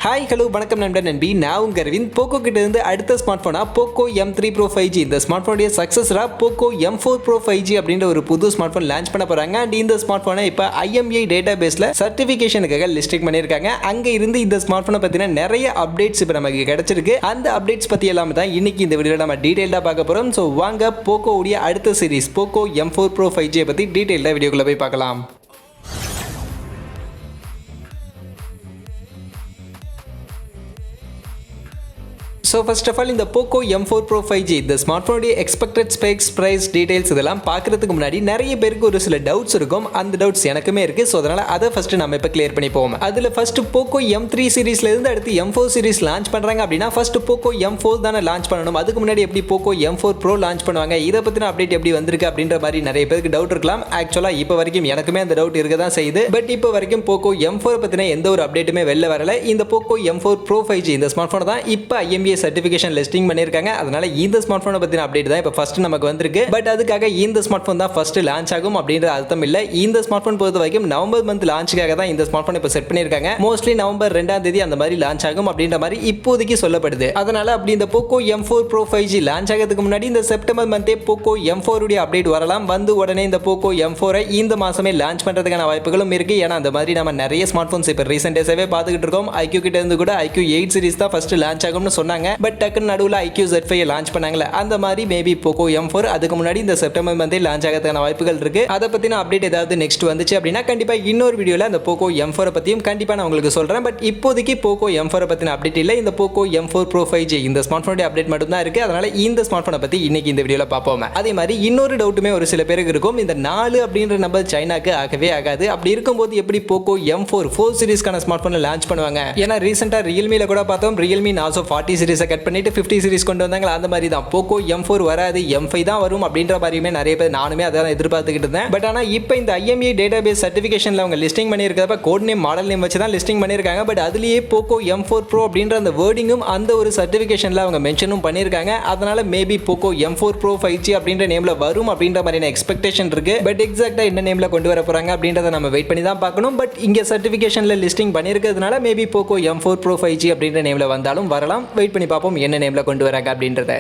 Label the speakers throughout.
Speaker 1: Hi hello வணக்கம் நண்பன் நண்பி, நான் உங்க அரவிந்த். போக்கோ கிட்ட இருந்து அடுத்த ஸ்மார்ட் போனா போக்கோ M3 Pro 5G. இந்த ஸ்மார்ட் போனுடைய சக்சஸரா போக்கோ M4 Pro 5G அப்படின்ற ஒரு புது ஸ்மார்ட் போன் லான்ச் பண்ண போறாங்க. அண்ட் இந்த ஸ்மார்ட் போனை இப்ப IMEI டேட்டா பேஸ்ல சர்டிபிகேஷனுக்காக லிஸ்டிங் பண்ணிருக்காங்க. அங்க இருந்து இந்த ஸ்மார்ட் போனை பத்தின நிறைய அப்டேட்ஸ் இப்ப நமக்கு கிடைச்சிருக்கு. அந்த அப்டேட்ஸ் பத்தி எல்லாமே தான் இன்னைக்கு இந்த வீடியோல நம்ம டீடைலா பார்க்க போறோம். சோ வாங்க போக்கோ உடைய அடுத்த series Poco M4 Pro 5G பத்தி டீடைலா வீடியோக்குள்ள போய் பார்க்கலாம். So first of all, இந்த Poco M4 Pro 5G இந்த ஸ்மார்ட் போனுடைய எக்ஸ்பெக்டட் ஸ்பெக்ஸ், பிரைஸ், டீடைல்ஸ் இதெல்லாம் பார்க்கறதுக்கு முன்னாடி நிறைய பேருக்கு ஒரு சில டவுட்ஸ் இருக்கும். அந்த டவுட்ஸ் எனக்குமே இருக்கு. ஸோ அதனால அதை ஃபர்ஸ்ட் நம்ம இப்போ கிளியர் பண்ணி போவோம். அதில் ஃபர்ஸ்ட் Poco M3 சீரிஸ்ல இருந்து அடுத்து M4 சீரிஸ் லான்ச் பண்றாங்க அப்படின்னா ஃபர்ஸ்ட் Poco M4 தானே லான்ச் பண்ணணும். அதுக்கு முன்னாடி எப்படி Poco M4 Pro லான்ச் பண்ணுவாங்க, இதை பத்தின அப்டேட் எப்படி வந்திருக்கு அப்படின்ற மாதிரி நிறைய பேருக்கு டவுட் இருக்கலாம். ஆக்சுவலா இப்போ வரைக்கும் எனக்குமே அந்த டவுட் இருக்க தான் செய்யுது. பட் இப்போ வரைக்கும் Poco M4 பத்தின எந்த ஒரு அப்டேட்டுமே வெளில வரல. இந்த Poco M4 Pro 5G இந்த ஸ்மார்ட் போன் தான் இப்போ IMEI சர்டிபிகேஷன் லிஸ்டிங் பண்ணிருக்காங்க. அதனால இந்த ஸ்மார்ட் போனை பத்தின அப்டேட் தான் இப்போ ஃபர்ஸ்ட் நமக்கு வந்திருக்கு. பட் அதுக்காக இந்த ஸ்மார்ட் போன் தான் ஃபர்ஸ்ட் லான்ச் ஆகும் அப்படின்ற அர்த்தம் இல்ல. இந்த ஸ்மார்ட் போன் பொறுத்த வரைக்கும் நவம்பர் மந்த் லான்ச்சுக்காக தான் இந்த ஸ்மார்ட் போன் இப்போ செட் பண்ணிருக்காங்க. மோஸ்ட்லி நவம்பர் 2ஆம் தேதி அந்த மாதிரி லான்ச் ஆகும் அப்படின்ற மாதிரி இப்போதைக்கு சொல்லப்படுது. அதனால அப்படி இந்த Poco M4 Pro 5G launch ஆகிறதுக்கு முன்னாடி இந்த செப்டம்பர் மந்தே Poco M4 உடைய அப்டேட் வரலாம். வந்து உடனே இந்த Poco M4 இந்த மாசமே லான்ச் பண்றதுக்கான வாய்ப்புகளும் இருக்கு. ஏன்னா அந்த மாதிரி நம்ம நிறைய ஸ்மார்ட் போன்ஸ் இப்போ ரீசெண்ட் டேஸாவே பார்த்துக்கிட்டு இருக்கோம். IQ கிட்ட இருந்து கூட IQ 8 சீரிஸ் தான் ஃபர்ஸ்ட் லான்ச் ஆகும்னு சொன்னாங்க. பட் டக்குன்னு நடுவில் IQ Z5 லான்ச் பண்ணாங்கல, அந்த மாதிரி மேபி Poco M4 அதுக்கு முன்னாடி இந்த செப்டம்பர் மந்தே லான்ச் ஆகிறதுக்கான வாய்ப்புகள் இருக்கு. அதை பத்தின அப்டேட் ஏதாவது நெக்ஸ்ட் வந்துச்சு அப்படின்னா கண்டிப்பா இன்னொரு வீடியோல அந்த Poco M4 பத்தியும் கண்டிப்பா நான் உங்களுக்கு சொல்றேன். பட் இப்போதைக்கு Poco M4 பத்தின அப்டேட் இல்ல. இந்த Poco M4 Pro 5G இந்த ஸ்மார்ட் போனுடைய அப்டேட் மட்டும் தான் இருக்கு. அதனால இந்த ஸ்மார்ட் போனை பத்தி இன்னைக்கு இந்த வீடியோல பார்ப்போம். அதே மாதிரி இன்னொரு டவுட்டுமே ஒரு சில பேருக்கு இருக்கும். இந்த 4 அப்படின்ற நம்பர் சைனாக்கு ஆகவே ஆகாது. அப்படி இருக்கும்போது எப்படி Poco M4 4 சீரிஸ்க்கான ஸ்மார்ட் போனை லான்ச் பண்ணுவாங்க? ஏன்னா ரீசெண்டா Realme கூட பார்த்தோம். Realme Nazo 40 சீரிஸை கட் பண்ணிட்டு 50 சீரிஸ் கொண்டு வந்தாங்க. அந்த மாதிரி தான் Poco M4 வராது, M5 தான் வரும் அப்படின்ற மாதிரியுமே நிறைய பேர், நானுமே அதான் எதிர்பார்த்துக்கிட்டு இருந்தேன். பட் ஆனா இப்போ இந்த IMEI டேட்டாபேஸ் சர்டிபிகேஷன்ல அவங்க லிஸ்டிங் பண்ணியிருக்கிறப்ப கோட் நேம், மாடல் நேம் வச்சு தான் லிஸ்டிங் பண்ணியிருக்காங்க. பட் அதுலயே Poco M4 Pro அப்படின்ற அந்த வேர்டிங்கும் அந்த ஒரு சர்டிபிகேஷன்ல அவங்க மென்ஷனும் பண்ணியிருக்காங்க. அதனால maybe Poco M4 Pro 5G அப்படின்ற நேம்ல வரும் அப்படின்ற மாதிரியான எக்ஸ்பெக்டேஷன் இருக்கு. பட் எக்ஸாக்டா என்ன நேம்ல கொண்டு வர போறாங்க அப்படின்றத நம்ம வெயிட் பண்ணி தான் பார்க்கணும். பட் இங்க சர்டிபிகேஷன்ல லிஸ்டிங் பண்ணியிருக்கிறதுனால maybe Poco M4 Pro 5G அப்படின்ற நேம்ல வந்தாலும் வரலாம். வெயிட் பண்ணி பார்ப்போம் என்ன நேம்ல கொண்டு வராங்க அப்படின்றத.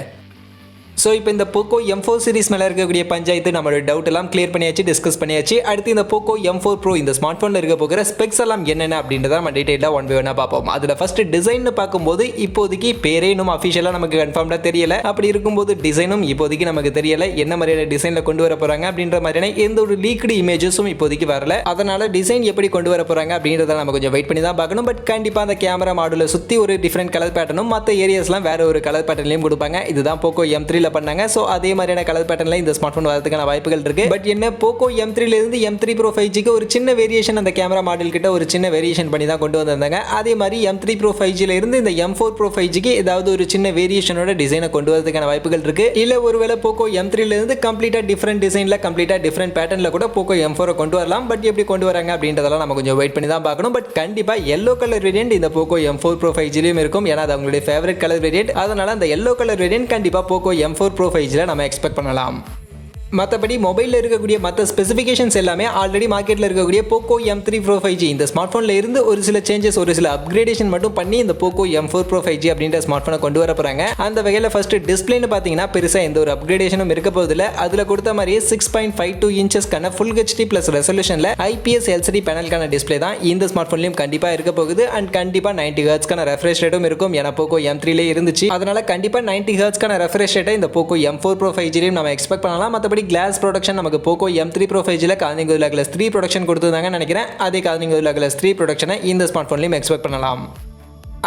Speaker 1: ஸோ இப்போ இந்த Poco M4 சீரிஸ் மேலே இருக்கக்கூடிய பஞ்சாயத்து நம்மளோட டவுட் எல்லாம் கிளியர் பண்ணியாச்சு, டிஸ்கஸ் பண்ணியாச்சு. அடுத்து இந்த Poco M4 Pro இந்த ஸ்மார்ட் ஃபோனில் இருக்க போகிற ஸ்பெக்ஸ் எல்லாம் என்னென்ன அப்படின்றத நம்ம டீட்டெயிலாக ஒன் பை ஒன்னாக பார்ப்போம். அதில் ஃபர்ஸ்ட் டிசைன் பார்க்கும்போது இப்போதைக்கு பேரே இன்னும் அஃபிஷியலாக நமக்கு கன்ஃபார்ம்டாக தெரியல. அப்படி இருக்கும்போது டிசைனும் இப்போதைக்கு நமக்கு தெரியல. என்ன மாதிரியான டிசைனில் கொண்டு வர போகிறாங்க அப்படின்ற மாதிரியான எந்த ஒரு லீக்டு இமேஜஸும் இப்போதைக்கு வரல. அதனால டிசைன் எப்படி கொண்டு வர போகிறாங்க அப்படின்றத நம்ம கொஞ்சம் வெயிட் பண்ணி தான் பார்க்கணும். பட் கண்டிப்பாக அந்த கேமரா மாடலை சுற்றி ஒரு டிஃப்ரெண்ட் கலர் பேட்டர்னும் மற்ற ஏரியாஸ்லாம் வேற ஒரு கலர் பேட்டர்லையும் கொடுப்பாங்க. இதுதான் Poco M3 பண்ணாங்க. சோ அதே மாதிரியான கலர் பேட்டர்ன்ல இந்த ஸ்மார்ட் போன் வரதுக்கான வாய்ப்புகள் இருக்கு. பட் என்ன Poco M3 ல இருந்து M3 Pro 5G க்கு ஒரு சின்ன வேரியேஷன், அந்த கேமரா மாடல் கிட்ட ஒரு சின்ன வேரியேஷன் பண்ணி தான் கொண்டு வந்தாங்க. அதே மாதிரி M3 Pro 5G ல இருந்து இந்த M4 Pro 5G க்கு ஏதாவது ஒரு சின்ன வேரியேஷனோட டிசைனை கொண்டு வரதுக்கான வாய்ப்புகள் இருக்கு. இல்ல ஒருவேளை Poco M3 ல இருந்து கம்ப்ளீட்டா டிஃபரெண்ட் டிசைன்ல, கம்ப்ளீட்டா டிஃபரெண்ட் பேட்டர்ன்ல கூட Poco M4 கொண்டு வரலாம். பட் எப்படி கொண்டு வராங்க அப்படின்றதெல்லாம் நம்ம கொஞ்சம் வெயிட் பண்ணி தான் பார்க்கணும். பட் கண்டிப்பா yellow கலர் வேரியன்ட் இந்த Poco M4 Pro 5G லயும் இருக்கும். ஏன்னா அது அவங்களுடைய ஃபேவரட் கலர் வேரியன்ட். அதனால அந்த yellow கலர் வேரியன்ட் கண்டிப்பா Poco M4 Pro 5G நம்ம எக்ஸ்பெக்ட் பண்ணலாம். மற்றபடி மொபைலில் இருக்கக்கூடிய மற்ற ஸ்பெசிஃபிகேஷன்ஸ் எல்லாமே ஆல்ரெடி மார்க்கெட்டில் இருக்கக்கூடிய Poco M3 Pro 5G இந்த ஸ்மார்ட் ஃபோனில் இருந்து ஒரு சில சேஞ்சஸ், ஒரு சில அப்கிரேடேஷன் மட்டும் பண்ணி இந்த Poco M4 Pro 5G அப்படின்ற ஸ்மார்ட் ஃபோனை கொண்டு வர போகிறாங்க. அந்த வகையில் ஃபர்ஸ்ட் டிஸ்பிளேன்னு பார்த்தீங்கன்னா பெருசாக எந்த ஒரு அப்கிரேடேஷனும் இருக்க போதில்லை. அதில் கொடுத்த மாதிரியே 6.52 இன்ச்சஸ்க்கான ஃபுல் HD ப்ளஸ் ரெசல்யூஷனில் IPS LCD பேனலுக்கான டிஸ்பிளே தான் இந்த ஸ்மார்ட் ஃபோன்லையும் கண்டிப்பாக இருக்க போகுது. அண்ட் கண்டிப்பாக 90 ஹெர்ட்ஸ்க்கான ரெஃப்ரெஷ் ரேட்டும் இருக்கும். ஏன்னா Poco M3 இருந்துச்சு. அதனால கண்டிப்பாக 90 ஹெர்ட்ஸ்க்கான ரெஃப்ரெஷ் ரேட்டை இந்த Poco M4 Pro 5G நம்ம எக்ஸ்பெக்ட் பண்ணலாம். மற்றபடி கிளாஸ் ப்ரொடக்ஷன் நமக்கு Poco M3 Pro 5G ல Corning Gorilla Glass 3 ப்ரொடக்ஷன் கொடுத்துருந்தாங்கன்னு நினைக்கிறேன். அதே Corning Gorilla Glass 3 ப்ரொடக்ஷனை இந்த ஸ்மார்ட் ஃபோன்லையும் எக்ஸ்பெக்ட் பண்ணலாம்.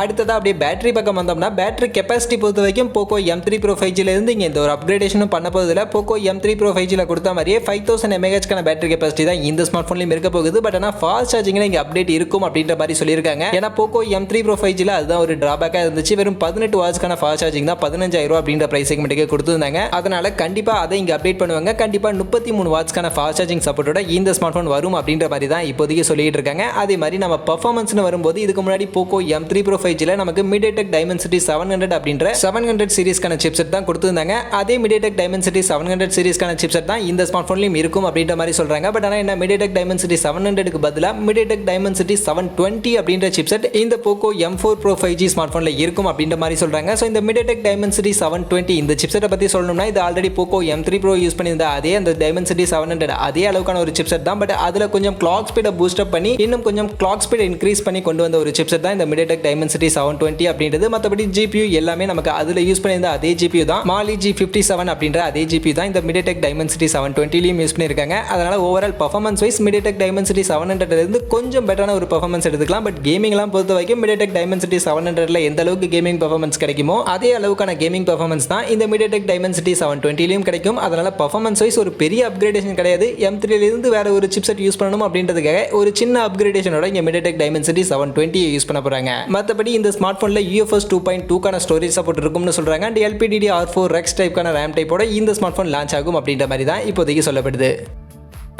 Speaker 1: அடுத்ததா அப்படியே பேட்டரி பக்கம் வந்தோம்னா பேட்டரி கெப்பாசிட்டி பொறுத்த வரைக்கும் Poco M3 Pro 5G ல இருந்து இங்க இந்த ஒரு அப்கிரேடேஷனும் பண்ண போகுதுல. Poco M3 Pro 5G ல கொடுத்த மாதிரியே 5000 mAh கான பேட்டரி கெப்பாசிட்டி தான் இந்த ஸ்மார்ட் ஃபோன்லயும் இருக்க போகுது. பட் ஆனா ஃபாஸ்ட் சார்ஜிங்ல இங்க அப்டேட் இருக்கும் அப்படின்ற மாதிரி சொல்லியிருக்காங்க. ஏன்னா Poco M3 Pro 5G ல அதுதான் ஒரு டிராபேக்கா இருந்துச்சு. வெறும் 18 வாட்ஸ் கான ஃபாஸ்ட் சார்ஜிங் தான் 15000 அப்படின்ற பிரைஸ் செக்மெண்ட்டுக்கு கொடுத்துருந்தாங்க. அதனால கண்டிப்பா அதை இங்க அப்டேட் பண்ணுவாங்க. கண்டிப்பா 33 வாட்ஸ் கான ஃபாஸ்ட் சார்ஜிங் சப்போர்ட்டோட இந்த ஸ்மார்ட் ஃபோன் வரும் அப்படின்ற மாதிரி தான் இப்போதைக்கு சொல்லிட்டு இருக்காங்க. அதே மாதிரி நம்ம பெர்ஃபார்மன்ஸ்னு வரும்போது இதுக்கு முன்னாடி Poco M3 Pro 5G நமக்கு Mediatek Dimensity 700 அப்படின்ற 700 சீரிஸ்க்கான சிப்செட் தான் கொடுத்திருந்தாங்க. அதே Mediatek Dimensity 700 சீரிஸ்க்கான சிப்செட் தான் இந்த ஸ்மார்ட் போன்லயும் இருக்கும் அப்படின்ற மாதிரி சொல்றாங்க. பட் ஆனா என்ன Mediatek Dimensity 700க்கு பதிலா Mediatek Dimensity 720 அப்படின்ற சிப்செட் இந்த Poco M4 Pro 5G smart போன்ல இருக்கும் அப்படின்ற மாதிரி சொல்றாங்க. சோ இந்த Mediatek Dimensity 720 இந்த சிப்செட்டை பத்தி சொல்லணும்னா இது already Poco M3 Pro use பண்ணியிருந்த அதே அந்த Dimensity 700 அதே அளவுக்கான ஒரு சிப்செட் தான். பட் அதுல கொஞ்சம் கிளாக் ஸ்பீடை பூஸ்ட் அப் பண்ணி இன்னும் கொஞ்சம் கிளாக் ஸ்பீடை இன்க்ரீஸ் பண்ணி கொண்டு வந்த ஒரு சிப்செட் தான் இந்த Mediatek Dimensity 720 அப்படின்றது. மற்றபடி GPU எல்லாமே நமக்கு அதுல யூஸ் பண்ணியிருந்த அதே GPU தான். Mali G57 அப்படின்ற அதே GPU தான் இந்த Mediatek Dimensity 720லயும் யூஸ் பண்ணியிருக்காங்க. அதனால overall performance wise Mediatek Dimensity 700 இருந்து கொஞ்சம் பெட்டரான ஒரு பர்ஃபார்மன்ஸ் எடுத்துக்கலாம். பட் கேமிங்லாம் பொறுத்த வரைக்கும் Mediatek Dimensity 700ல எந்த அளவுக்கு கேமிங் பர்ஃபார்மன்ஸ் கிடைக்குமோ அதே அளவுக்கான கேமிங் பர்ஃபார்மன்ஸ் தான் இந்த Mediatek Dimensity 720லயும் கிடைக்கும். அதனால பர்ஃபார்மன்ஸ் வைஸ் ஒரு பெரிய அப்கிரேடேஷன் கிடையாது. M3 ல இருந்து வேற ஒரு சிப்செட் யூஸ் பண்ணணும் அப்படின்றதுக்காக ஒரு சின்ன அப்கிரேடேஷனோட இங்க Mediatek Dimensity 720 யூஸ் பண்ண போறாங்க. மத்தபடி இந்த ஸ்மார்ட் போன்ல UFS 2.2 கான ஸ்டோரேஜ் சப்போர்ட் இருக்கும்னு சொல்றாங்க. and LPDDR4 Rex டைப்கான RAM டைப்போட இந்த ஸ்மார்ட் போன் லான்ச் ஆகும் அப்படின்ற மாதிரி தான் இப்போதைக்கு சொல்லப்படுது.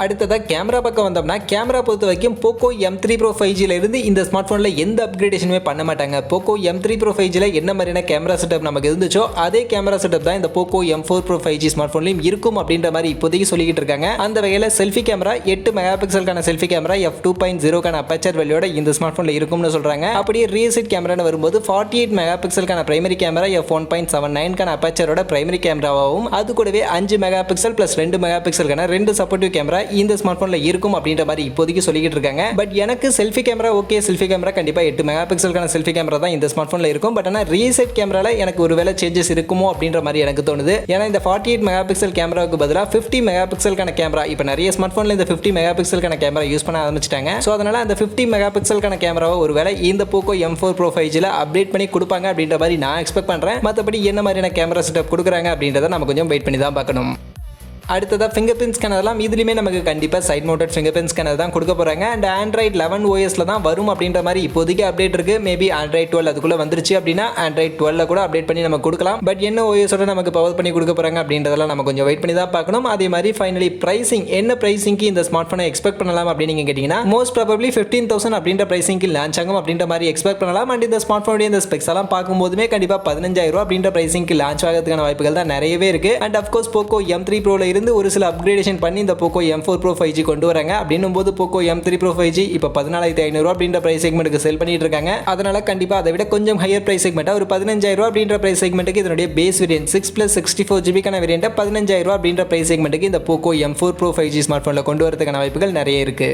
Speaker 1: அடுத்ததாக கேமரா பக்கம் வந்தோம்னா கேமரா பொறுத்த வரைக்கும் Poco M3 Pro 5Gல இருந்து இந்த ஸ்மார்ட் போன்ல எந்த அப்கிரேடேஷனுமே பண்ண மாட்டாங்க. Poco M3 Pro 5Gல என்ன மாதிரியான கேமரா செட்டப் நமக்கு இருந்துச்சோ அதே கேமரா செட்டப் தான் இந்த Poco M4 Pro 5G smart போன்லயும் இருக்கும் அப்படின்ற மாதிரி இப்போதைக்கு சொல்லிக்கிட்டு இருக்காங்க. அந்த வகையில் செல்ஃபி கேமரா 8 மெகா பிக்சலுக்கான செல்ஃபி கேமரா f2.0க்கான அப்பேச்சர் வேல்யூட இந்த ஸ்மார்ட் போன்ல இருக்கும்னு சொல்றாங்க. அப்படியே ரியல் சைட் கேமரான்னு வரும்போது 48 மெகா பிக்சலுக்கான பிரைமரி கேமரா f1.79க்கான அப்பேச்சரோட பிரைமரி கேமராவும் அது கூடவே 5 மெகா பிக்சல் பிளஸ் 2 மெகா பிக்சலுக்கான 2 சப்போர்ட்டிவ் கேமரா இந்த ஸ்மார்ட் போன்ல இருக்கும் அப்படின்ற மாதிரி இப்போதைக்கு சொல்லிக்கிட்டு இருக்காங்க. பட் எனக்கு selfie camera okay, selfie camera கண்டிப்பா 8 மெகா பிக்சலுக்கான செல்ஃபி கேமரா தான் இந்த ஸ்மார்ட் போன்ல இருக்கும். பட் ஆனா ரீசெட் கேமரால எனக்கு ஒருவேளை சேஞ்சஸ் இருக்குமோ அப்படின்ற மாதிரி எனக்கு தோணுது. ஏன்னா இந்த 48 மெகா பிக்சல் கேமராவுக்கு பதிலா 50 மெகா பிக்சலுக்கான கேமரா இப்போ நிறைய ஸ்மார்ட் போன்ல இந்த 50 மெகா பிக்சலுக்கான கேமரா யூஸ் பண்ண ஆரம்பிச்சிட்டாங்க. ஸோ அதனால அந்த 50 மெகா பிக்சலுக்கான கேமராவை ஒருவேளை இந்த Poco M4 Pro 5Gல அப்டேட் பண்ணி கொடுப்பாங்க அப்படின்ற மாதிரி நான் எக்ஸ்பெக்ட் பண்றேன். மற்றபடி என்ன மாதிரியான கேமரா செட்டப் கொடுக்குறாங்க அப்படின்றத நம்ம கொஞ்சம் வெயிட் பண்ணி தான் பார்க்கணும். அடுத்ததாக ஃபிங்கர் பிரிண்ட் ஸ்கேனர்லாம் இதுலையுமே நமக்கு கண்டிப்பாக side mounted fingerprint scanner தான் கொடுக்க போகிறாங்க. அண்ட் Android 11 OSல தான் வரும் அப்படின்ற மாதிரி இப்போதைக்கு அப்டேட் இருக்குது. மேபி Android 12 அதுக்குள்ளே வந்துருச்சு அப்படின்னா Android 12ல கூட அப்டேட் பண்ணி நம்ம கொடுக்கலாம். பட் என்ன OSோட நமக்கு பவர் பண்ணி கொடுக்க போகிறாங்க அப்படின்றதெல்லாம் நம்ம கொஞ்சம் வெயிட் பண்ணி தான் பார்க்கணும். அதே மாதிரி ஃபைனலி ப்ரைசிங் என்ன ப்ரைசிங்க்கு இந்த ஸ்மார்ட் ஃபோனை எக்ஸ்பெக்ட் பண்ணலாம் அப்படின்னு நீங்கள் கேட்டிங்கன்னா மோஸ்ட் ப்ராபப்லி 15,000 அப்படின்ற ப்ரைசிங்க்கு லான்ச் ஆகும் அப்படின்ற மாதிரி எக்ஸ்பெக்ட் பண்ணலாம். அண்ட் இந்த ஸ்மார்ட் ஃபோனுடைய இந்த ஸ்பெக்ஸ் எல்லாம் பார்க்கும்போதுமே கண்டிப்பாக 15,000 அப்படின்ற ப்ரைசிங்க்கு லான்ச் ஆகிறதுக்கான வாய்ப்புகள் தான் நிறையவே இருக்குது. அண்ட் அஃப்கோர்ஸ் Poco M3 Proல இருந்து ஒரு சில அப்கிரேட் பண்ணி இந்த Poco M4 Pro 5G கொண்டு வராங்க. அப்படின்னும் போது Poco M3 Pro 5G இப்போ 14,500 அப்படின்ற பிரைஸ் செக்மெண்ட்டுக்கு செல் பண்ணிட்டு இருக்காங்க. அதனால கண்டிப்பா அதை விட கொஞ்சம் ஹையர் பிரைஸ் செக்மெண்டா ஒரு 15,000 அப்படின்ற பிரைஸ் செக்மெண்ட்டுக்கு இதனுடைய பேஸ் வேரியன்ட் 6+64GB கான வேரியன்ட் 15,000 அப்படின்ற பிரைஸ் செக்மெண்ட்டுக்கு இந்த Poco M4 Pro 5G smart போன்ல கொண்டு வரதுக்கான வாய்ப்புகள் நிறைய இருக்கு.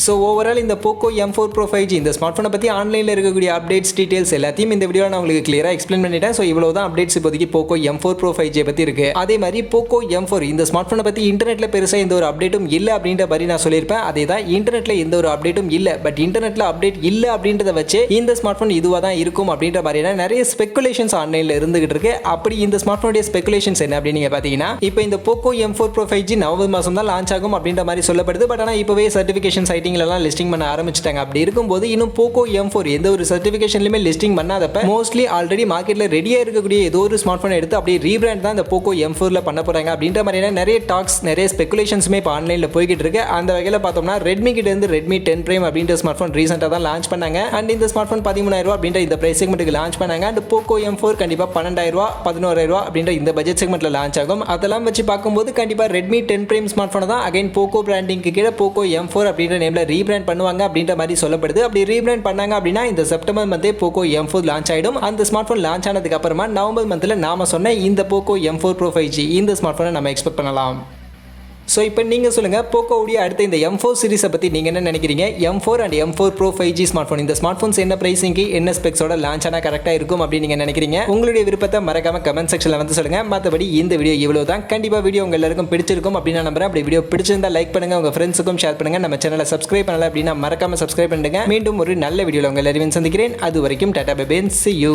Speaker 1: ஸோ ஓவரால் இந்த Poco M4 Pro 5G இந்த ஸ்மார்ட் ஃபோனை பற்றி ஆன்லைனில் இருக்கக்கூடிய அப்டேட்ஸ் டீட்டெயில்ஸ் எல்லாத்தையும் இந்த வீடியோவில் நான் உங்களுக்கு கிளியராக எக்ஸ்பிளைன் பண்ணிட்டேன். ஸோ இவ்வளோ தான் அப்டேட்ஸ் இப்போதைக்கு Poco M4 Pro 5G பற்றி இருக்குது. அதே மாதிரி Poco M4 இந்த ஸ்மார்ட் ஃபோனை பற்றி இன்டர்நெட்டில் பெருசாக எந்த ஒரு அப்டேட்டும் இல்லை அப்படின்ற மாதிரி நான் சொல்லியிருப்பேன். அதே தான் இன்டர்நெட்டில் எந்த ஒரு அப்டேட்டும் இல்லை. பட் இன்டர்நெட்டில் அப்டேட் இல்லை அப்படின்றத வச்சு இந்த ஸ்மார்ட் ஃபோன் இதுவாக தான் இருக்கும் அப்படின்ற மாதிரியான நிறைய ஸ்பெகுலேஷன்ஸ் ஆன்லைனில் இருந்துகிட்டு இருக்கு. அப்படி இந்த ஸ்மார்ட் ஃபோனுடைய ஸ்பெகுலேஷன்ஸ் என்ன அப்படின்னு நீங்கள் பார்த்தீங்கன்னா இப்போ இந்த Poco M4 Pro 5G November மாதம் தான் லான்ச் ஆகும் அப்படின்ற மாதிரி சொல்லப்படுது. பட் ஆனால் இப்போவே சர்டிஃபிகேஷன் சைட்டிங்லாம் லிஸ்டிங் பண்ண ஆரம்பிச்சிட்டாங்க. அப்படி இருக்கும்போது இன்னும் Poco M4 எந்த ஒரு சர்டிஃபிகேஷன்லயுமே லிஸ்டிங் பண்ணாதப்ப மோஸ்ட்லி ஆல்ரெடி மார்க்கெட்ல ரெடியா இருக்கக்கூடிய ஏதோ ஒரு ஸ்மார்ட் போன் எடுத்து அப்படியே ரீபிராண்ட் தான் இந்த Poco M4ல பண்ண போறாங்க அப்படின்ற மாதிரியான நிறைய டாக்ஸ் நிறைய ஸ்பெகுலேஷன்ஸ்மே இப்போ ஆன்லைன்ல போய்கிட்டு இருக்கு. அந்த வகையில் பார்த்தோம்னா Redmi கிட்ட இருந்து Redmi 10 Prime அப்படின்ற ஸ்மார்ட் போன் ரீசெண்டாக தான் லான்ச் பண்ணாங்க. அண்ட் இந்த ஸ்மார்ட் போன் 13,000 அப்படின்ற இந்த பிரைஸ் செக்மெண்ட்டுக்கு லான்ச் பண்ணாங்க. அண்ட் Poco M4 கண்டிப்பா 12,000 11,000 அப்படின்ற இந்த பட்ஜெட் செக்மெண்ட்ல லான்ச் ஆகும். அதெல்லாம் வச்சு பார்க்கும்போது கண்டிப்பா Redmi 10 Prime ஸ்மார்ட் போன் தான் அகைன் Poco பிராண்டிங்க்கு கீழே Poco M4 அப்படின்ற நேம்ல ரீபிராண்ட் பண்ணுவாங்க அப்படின்ற மாதிரி சொல்லப்படுது. அப்படி ரீபிராண்ட் பண்ணாங்க அப்படின்னா இந்த செப்டம்பர் மந்தே Poco M4 லான்ச் ஆயிடும். அந்த ஸ்மார்ட் போன் லான்ச் ஆனதுக்கு அப்புறமா நவம்பர் மந்த்ல நாம சொன்ன இந்த Poco M4 Pro 5G இந்த ஸ்மார்ட் போனை நம்ம எக்ஸ்பெக்ட் பண்ணலாம். ஸோ இப்போ நீங்கள் சொல்லுங்கள் போக்கோவுடைய அடுத்த இந்த M4 சீரிஸை பற்றி நீங்கள் என்ன நினைக்கிறீங்க? M4 and M4 Pro 5G smart phone இந்த ஸ்மார்ட் ஃபோன்ஸ் என்ன ப்ரைஸிங்க்கு என்ன ஸ்பெக்ஸோட லான்ச் ஆனால் கரெக்டாக இருக்கும் அப்படின்னு நீங்கள் நினைக்கிறீங்க? உங்களுடைய விருப்பத்தை மறக்காம கமெண்ட் செக்ஷனில் வந்து சொல்லுங்கள். மற்றபடி இந்த வீடியோ இவ்வளோ தான். கண்டிப்பாக வீடியோ உங்கள் எல்லாருக்கும் பிடிச்சிருக்கும் அப்படின்னு நான் நம்புறேன். அப்படி வீடியோ பிடிச்சிருந்தா லைக் பண்ணுங்கள், உங்கள் ஃப்ரெண்ட்ஸுக்கும் ஷேர் பண்ணுங்கள். நம்ம சேனலை சப்ஸ்கிரைப் பண்ணல அப்படின்னா மறக்காம சப்ஸ்கிரைப் பண்ணுங்க. மீண்டும் ஒரு நல்ல வீடியோவில் உங்கள் எல்லாரையும் சந்திக்கிறேன். அது வரைக்கும் tata bye bye, see you.